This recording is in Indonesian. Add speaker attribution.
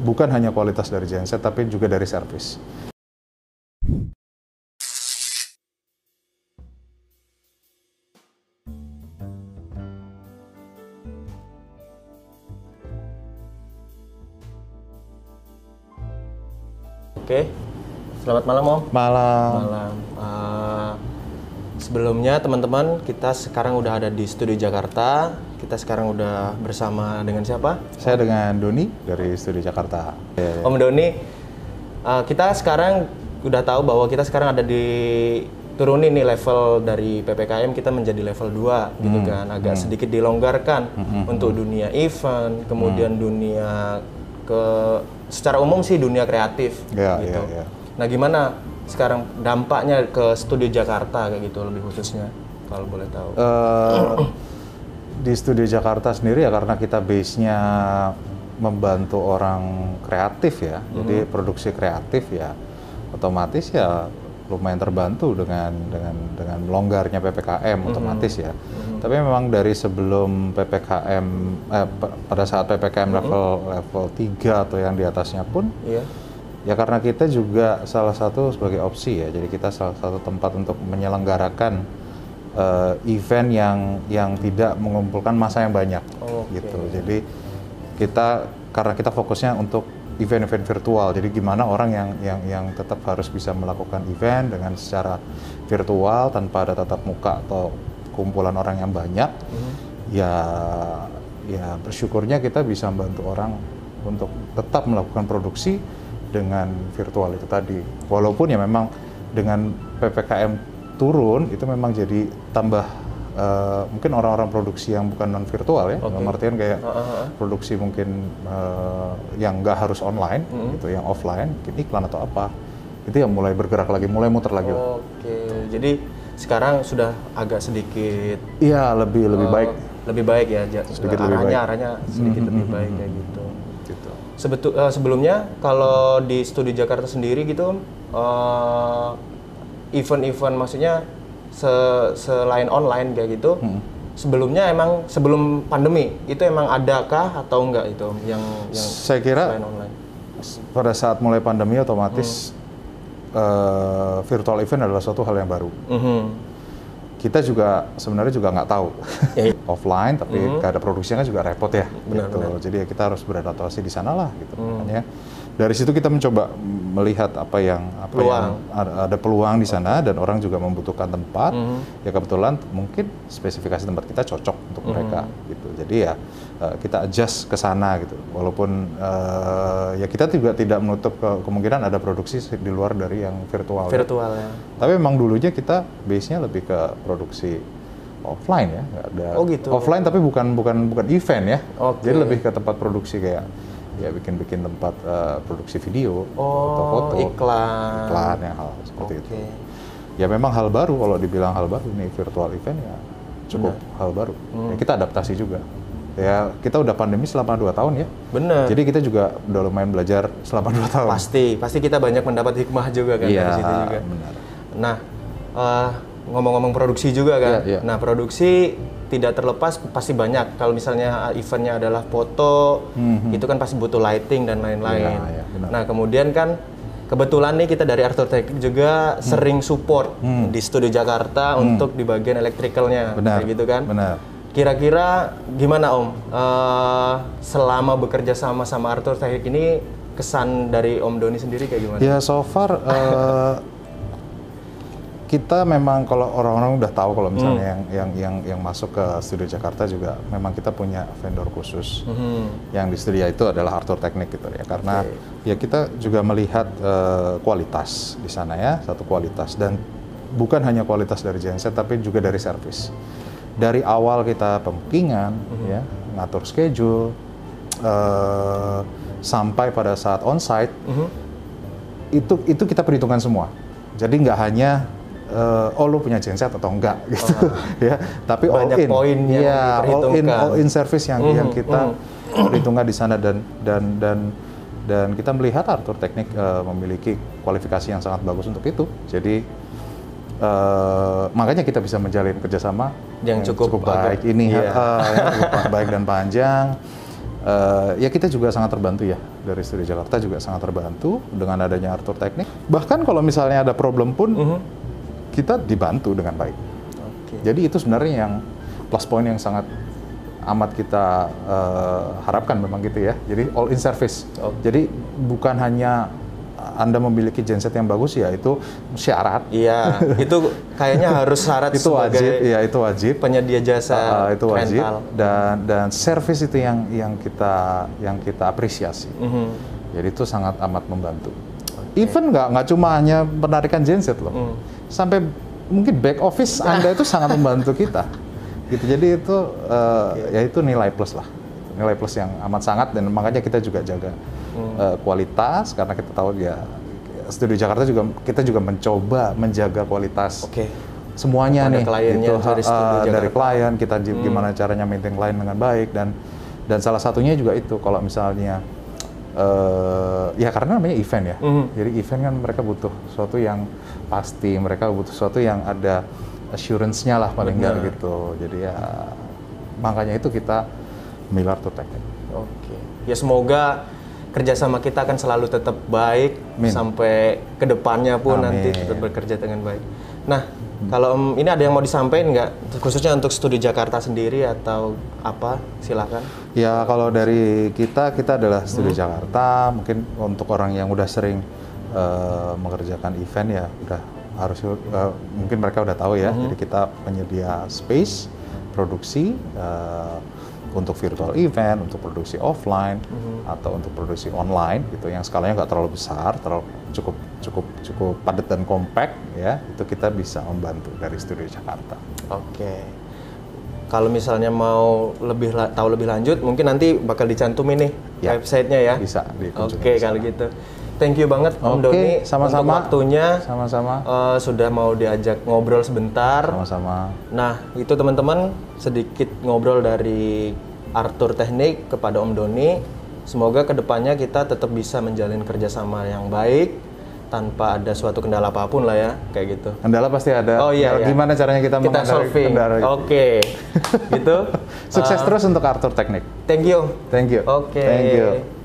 Speaker 1: bukan hanya kualitas dari genset, tapi juga dari servis.
Speaker 2: Oke, selamat malam Om.
Speaker 1: Malam.
Speaker 2: Malam. Sebelumnya teman-teman, kita sekarang udah ada di Studio Jakarta. Kita sekarang udah bersama dengan siapa?
Speaker 1: Saya dengan Doni dari Studio Jakarta.
Speaker 2: Om Doni, kita sekarang udah tahu bahwa kita sekarang ada di turunin nih level dari PPKM kita menjadi level 2 gitu kan. Agak sedikit dilonggarkan untuk dunia event, kemudian dunia secara umum sih dunia kreatif gitu. Nah, gimana sekarang dampaknya ke Studio Jakarta kayak gitu lebih khususnya kalau boleh tahu?
Speaker 1: Di Studio Jakarta sendiri ya karena kita base-nya membantu orang kreatif ya, jadi produksi kreatif ya, otomatis ya lumayan terbantu dengan longgarnya PPKM otomatis ya. Tapi memang dari sebelum PPKM pada saat PPKM level 3 atau yang di atasnya pun ya karena kita juga salah satu sebagai opsi ya. Jadi kita salah satu tempat untuk menyelenggarakan event yang tidak mengumpulkan massa yang banyak gitu. Jadi karena kita fokusnya untuk event-event virtual, jadi gimana orang yang tetap harus bisa melakukan event dengan secara virtual tanpa ada tatap muka atau kumpulan orang yang banyak, ya bersyukurnya kita bisa membantu orang untuk tetap melakukan produksi dengan virtual itu tadi. Walaupun ya memang dengan PPKM turun itu memang jadi tambah mungkin orang-orang produksi yang bukan non virtual ya, dalam artian kayak produksi mungkin yang nggak harus online gitu, yang offline, mungkin iklan atau apa, itu yang mulai bergerak lagi, mulai muter lagi.
Speaker 2: Jadi sekarang sudah agak sedikit
Speaker 1: lebih baik.
Speaker 2: Lebih baik ya,
Speaker 1: sedikit
Speaker 2: arahnya sedikit lebih baik kayak gitu. Sebelumnya kalau di Studio Jakarta sendiri gitu event-event maksudnya selain online kayak gitu, sebelumnya emang sebelum pandemi itu emang adakah atau enggak itu yang
Speaker 1: saya kira
Speaker 2: selain online?
Speaker 1: Pada saat mulai pandemi otomatis virtual event adalah suatu hal yang baru. Kita juga sebenarnya juga nggak tahu offline, tapi nggak ada produksinya kan juga repot ya. Benar. Jadi ya kita harus beradaptasi di sana lah gitu. Makanya dari situ kita mencoba melihat apa yang ada peluang di sana dan orang juga membutuhkan tempat. Ya kebetulan mungkin spesifikasi tempat kita cocok untuk mereka gitu. Jadi ya kita adjust ke sana gitu. Walaupun ya kita juga tidak menutup kemungkinan ada produksi di luar dari yang virtual.
Speaker 2: Ya.
Speaker 1: Tapi memang dulunya kita base-nya lebih ke produksi offline ya. Nggak ada offline tapi bukan event ya. Jadi lebih ke tempat produksi kayak ya bikin tempat produksi video, foto-foto, iklan yang hal seperti itu. Ya memang hal baru, kalau dibilang hal baru nih virtual event ya cukup hal baru. Ya, kita adaptasi juga. Ya kita udah pandemi selama 2 tahun ya.
Speaker 2: Benar.
Speaker 1: Jadi kita juga udah lumayan belajar selama 2 tahun.
Speaker 2: Pasti kita banyak mendapat hikmah juga kan dari situ juga.
Speaker 1: Benar.
Speaker 2: Nah, ngomong-ngomong produksi juga kan. Nah, produksi tidak terlepas pasti banyak. Kalau misalnya eventnya adalah foto, itu kan pasti butuh lighting dan lain-lain. Nah, kemudian kan kebetulan nih kita dari Arthur Teknik juga sering support di Studio Jakarta untuk di bagian elektrikalnya, kayak gitu kan.
Speaker 1: Benar.
Speaker 2: Kira-kira gimana Om? Selama bekerja sama Arthur Teknik ini, kesan dari Om Doni sendiri kayak gimana?
Speaker 1: Ya so far kita memang kalau orang-orang udah tahu kalau misalnya yang masuk ke Studio Jakarta juga memang kita punya vendor khusus yang di studio itu adalah Arthur Teknik gitu ya, karena ya kita juga melihat kualitas di sana ya, satu kualitas, dan bukan hanya kualitas dari genset tapi juga dari servis. Dari awal kita pembookingan ya, ngatur schedule sampai pada saat onsite itu kita perhitungkan semua. Jadi nggak hanya lu punya genset atau enggak gitu ya, tapi
Speaker 2: banyak poin yang
Speaker 1: all in service yang kita perhitungkan di sana, dan kita melihat Arthur Teknik memiliki kualifikasi yang sangat bagus untuk itu. Jadi makanya kita bisa menjalin kerjasama yang cukup baik ini, baik dan panjang. Ya kita juga sangat terbantu ya, dari Studio Jakarta juga sangat terbantu dengan adanya Arthur Teknik. Bahkan kalau misalnya ada problem pun, kita dibantu dengan baik. Jadi itu sebenarnya yang plus point yang sangat amat kita harapkan memang gitu ya. Jadi all in service. Jadi bukan hanya Anda memiliki genset yang bagus ya, itu syarat.
Speaker 2: Iya, itu kayaknya harus syarat
Speaker 1: itu
Speaker 2: sebagai
Speaker 1: wajib, ya itu wajib.
Speaker 2: Penyedia jasa
Speaker 1: itu wajib.
Speaker 2: rental.
Speaker 1: Dan service itu yang kita apresiasi. Jadi itu sangat amat membantu. Even nggak cuma hanya penarikan genset loh, sampai mungkin back office Anda itu sangat membantu kita. Gitu. Jadi itu ya itu nilai plus lah, nilai plus yang amat sangat, dan makanya kita juga jaga kualitas, karena kita tahu ya Studio Jakarta kita juga mencoba menjaga kualitas semuanya nih, itu dari klien kita gimana caranya maintain klien dengan baik, dan salah satunya juga itu kalau misalnya ya karena namanya event ya, jadi event kan mereka butuh sesuatu yang pasti, mereka butuh sesuatu yang ada assurance-nya lah paling nggak gitu. Jadi ya makanya itu kita milih Arthur Teknik.
Speaker 2: Ya semoga kerjasama kita akan selalu tetap baik sampai kedepannya pun nanti tetap bekerja dengan baik. Nah, kalau ini ada yang mau disampaikan nggak, khususnya untuk Studio Jakarta sendiri atau apa? Silakan.
Speaker 1: Ya kalau dari kita adalah Studio Jakarta. Mungkin untuk orang yang udah sering mengerjakan event ya udah harus mungkin mereka udah tahu ya. Jadi kita penyedia space produksi untuk virtual event, untuk produksi offline atau untuk produksi online gitu, yang skalanya nggak terlalu besar, cukup padat dan compact ya, itu kita bisa membantu dari Studio Jakarta.
Speaker 2: Kalau misalnya mau tahu lebih lanjut, mungkin nanti bakal dicantumin nih websitenya ya.
Speaker 1: Bisa.
Speaker 2: Kalau gitu. Thank you banget Om Doni
Speaker 1: sama-sama.
Speaker 2: Untuk waktunya.
Speaker 1: Sama-sama.
Speaker 2: Sudah mau diajak ngobrol sebentar.
Speaker 1: Sama-sama.
Speaker 2: Nah, itu teman-teman sedikit ngobrol dari Arthur Teknik kepada Om Doni. Semoga kedepannya kita tetap bisa menjalin kerjasama yang baik tanpa ada suatu kendala apapun lah ya, kayak gitu.
Speaker 1: Kendala pasti ada. Gimana caranya kita menghadapi kendala itu?
Speaker 2: Gitu.
Speaker 1: Sukses terus untuk Arthur Teknik.
Speaker 2: Thank you.
Speaker 1: Thank you.
Speaker 2: Thank you.